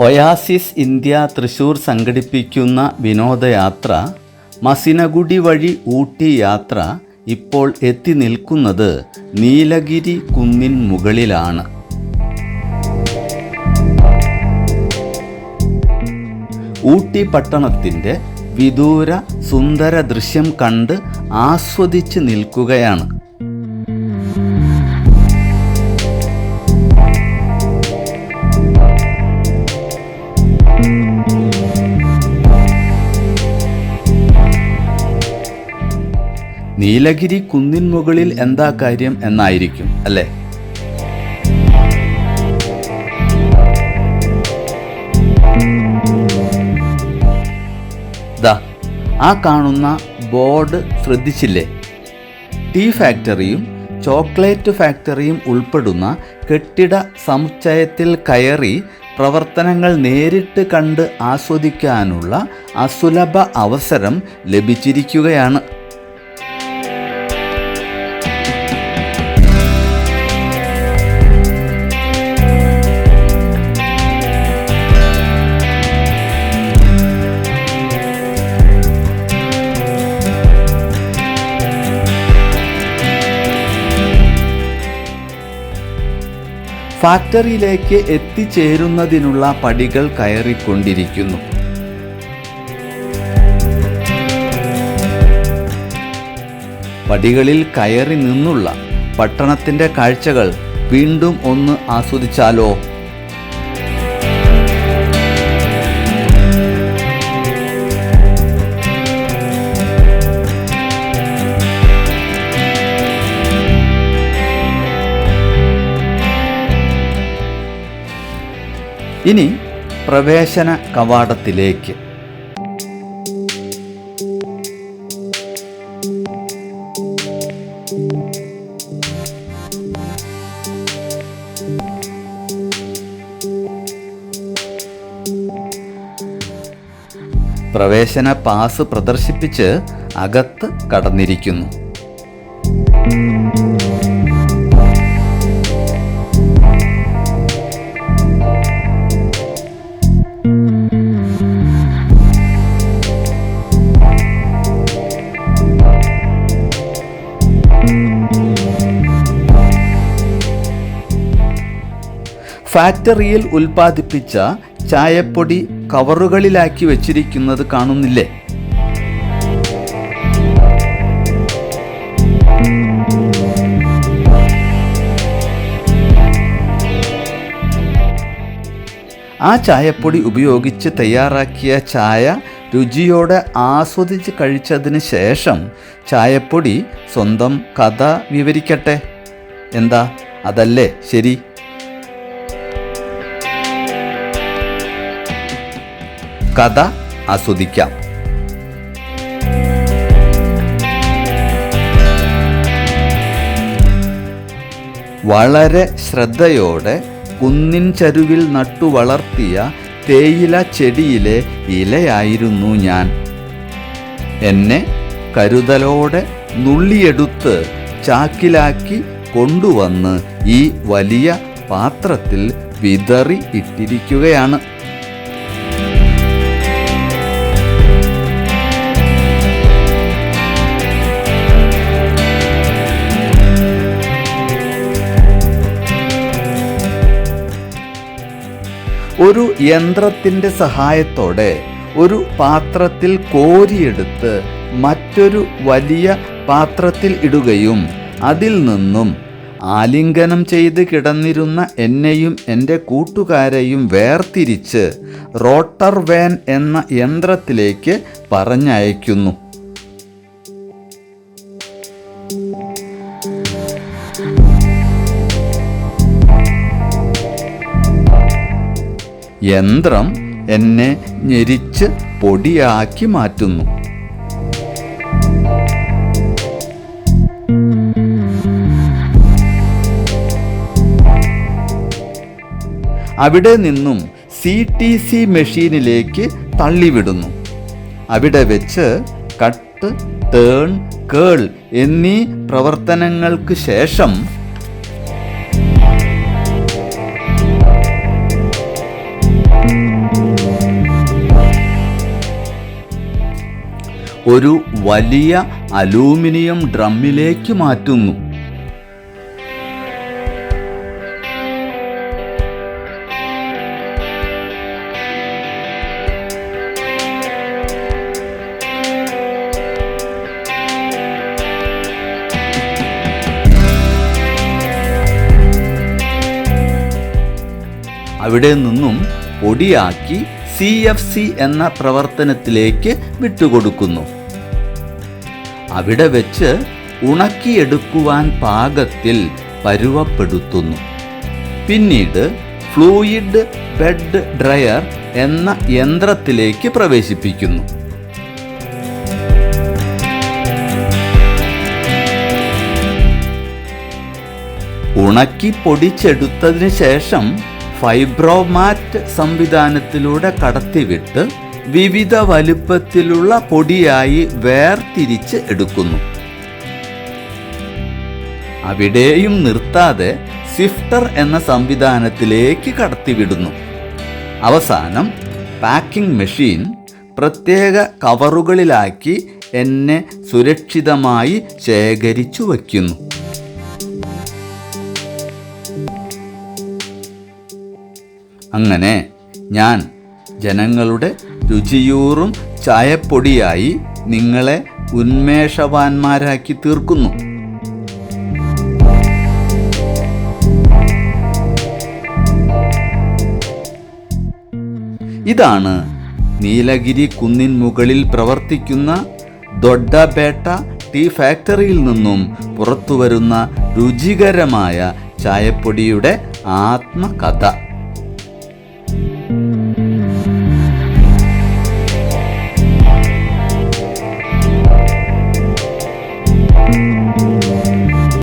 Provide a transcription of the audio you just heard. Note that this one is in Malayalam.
ഒയാസിസ് ഇന്ത്യ തൃശ്ശൂർ സംഘടിപ്പിക്കുന്ന വിനോദയാത്ര മസിനഗുഡി വഴി ഊട്ടി യാത്ര ഇപ്പോൾ എത്തി നിൽക്കുന്നത് നീലഗിരി കുന്നിൻ മുകളിലാണ്. ഊട്ടി പട്ടണത്തിൻ്റെ വിദൂര സുന്ദര ദൃശ്യം കണ്ട് ആസ്വദിച്ച് നിൽക്കുകയാണ്. നീലഗിരി കുന്നിൻ മുകളിൽ എന്താ കാര്യം എന്നായിരിക്കും അല്ലേ? ദാ ആ കാണുന്ന ബോർഡ് ശ്രദ്ധിച്ചില്ലേ? ടീ ഫാക്ടറിയും ചോക്ലേറ്റ് ഫാക്ടറിയും ഉൾപ്പെടുന്ന കെട്ടിട സമുച്ചയത്തിൽ കയറി പ്രവർത്തനങ്ങൾ നേരിട്ട് കണ്ട് ആസ്വദിക്കാനുള്ള അസുലഭ അവസരം ലഭിച്ചിരിക്കുകയാണ്. ഫാക്ടറിയിലേക്ക് എത്തിച്ചേരുന്നതിനുള്ള പടികൾ കയറിക്കൊണ്ടിരിക്കുന്നു. പടികളിൽ കയറി നിന്നുള്ള പട്ടണത്തിൻ്റെ കാഴ്ചകൾ വീണ്ടും ഒന്ന് ആസ്വദിച്ചാലോ? ഇനി പ്രവേശന കവാടത്തിലേക്ക്. പ്രവേശന പാസ് പ്രദർശിപ്പിച്ച് അകത്ത് കടന്നിരിക്കുന്നു. ഫാക്ടറിയിൽ ഉൽപ്പാദിപ്പിച്ച ചായപ്പൊടി കവറുകളിലാക്കി വെച്ചിരിക്കുന്നത് കാണുന്നില്ലേ? ആ ചായപ്പൊടി ഉപയോഗിച്ച് തയ്യാറാക്കിയ ചായ രുചിയോടെ ആസ്വദിച്ച് കഴിച്ചതിന് ശേഷം ചായപ്പൊടി സ്വന്തം കഥ വിവരിക്കട്ടെ. എന്താ, അതല്ലേ ശരി? കഥ ആസ്വദിക്കാം. വളരെ ശ്രദ്ധയോടെ കുന്നിൻ ചരുവിൽ നട്ടു വളർത്തിയ തേയില ചെടിയിലെ ഇലയായിരുന്നു ഞാൻ. എന്നെ കരുതലോടെ നുള്ളിയെടുത്ത് ചാക്കിലാക്കി കൊണ്ടുവന്ന് ഈ വലിയ പാത്രത്തിൽ വിതറി ഇട്ടിരിക്കുകയാണ്. ഒരു യന്ത്രത്തിൻ്റെ സഹായത്തോടെ ഒരു പാത്രത്തിൽ കോരിയെടുത്ത് മറ്റൊരു വലിയ പാത്രത്തിൽ ഇടുകയും അതിൽ നിന്നും ആലിംഗനം ചെയ്ത് കിടന്നിരുന്ന എന്നെയും എൻ്റെ കൂട്ടുകാരെയും വേർതിരിച്ച് റോട്ടർ വാൻ എന്ന യന്ത്രത്തിലേക്ക് പറഞ്ഞയക്കുന്നു. യന്ത്രം എന്നെ ഞെരിച്ച് പൊടിയാക്കി മാറ്റുന്നു. അവിടെ നിന്നും CTC മെഷീനിലേക്ക് തള്ളിവിടുന്നു. അവിടെ വെച്ച് കട്ട്, ടേൺ, കേൾ എന്നീ പ്രവർത്തനങ്ങൾക്ക് ശേഷം ഒരു വലിയ അലൂമിനിയം ഡ്രമ്മിലേക്ക് മാറ്റുന്നു. അവിടെ നിന്നും പൊടിയാക്കി CFC എന്ന പ്രവർത്തനത്തിലേക്ക് വിട്ടുകൊടുക്കുന്നു. അവിടെ വെച്ച് ഉണക്കിയെടുക്കുവാൻ പാകത്തിൽ പരുവപ്പെടുത്തുന്നു. പിന്നീട് ഫ്ലൂയിഡ് ബെഡ് ഡ്രയർ എന്ന യന്ത്രത്തിലേക്ക് പ്രവേശിപ്പിക്കുന്നു. ഉണക്കി പൊടിച്ചെടുത്തതിന് ശേഷം ഫൈബ്രോമാറ്റ് സംവിധാനത്തിലൂടെ കടത്തിവിട്ട് വിവിധ വലുപ്പത്തിലുള്ള പൊടിയായി വേർതിരിച്ച് എടുക്കുന്നു. അവിടെയും നിർത്താതെ സിഫ്റ്റർ എന്ന സംവിധാനത്തിലേക്ക് കടത്തിവിടുന്നു. അവസാനം പാക്കിംഗ് മെഷീൻ പ്രത്യേക കവറുകളിലാക്കി എന്നെ സുരക്ഷിതമായി ശേഖരിച്ചു വയ്ക്കുന്നു. അങ്ങനെ ഞാൻ ജനങ്ങളുടെ രുചിയൂറും ചായപ്പൊടിയായി നിങ്ങളെ ഉന്മേഷവാന്മാരാക്കി തീർക്കുന്നു. ഇതാണ് നീലഗിരി കുന്നിൻ മുകളിൽ പ്രവർത്തിക്കുന്ന ദൊഡ്ഡപേട്ട ടീ ഫാക്ടറിയിൽ നിന്നും പുറത്തുവരുന്ന രുചികരമായ ചായപ്പൊടിയുടെ ആത്മകഥ.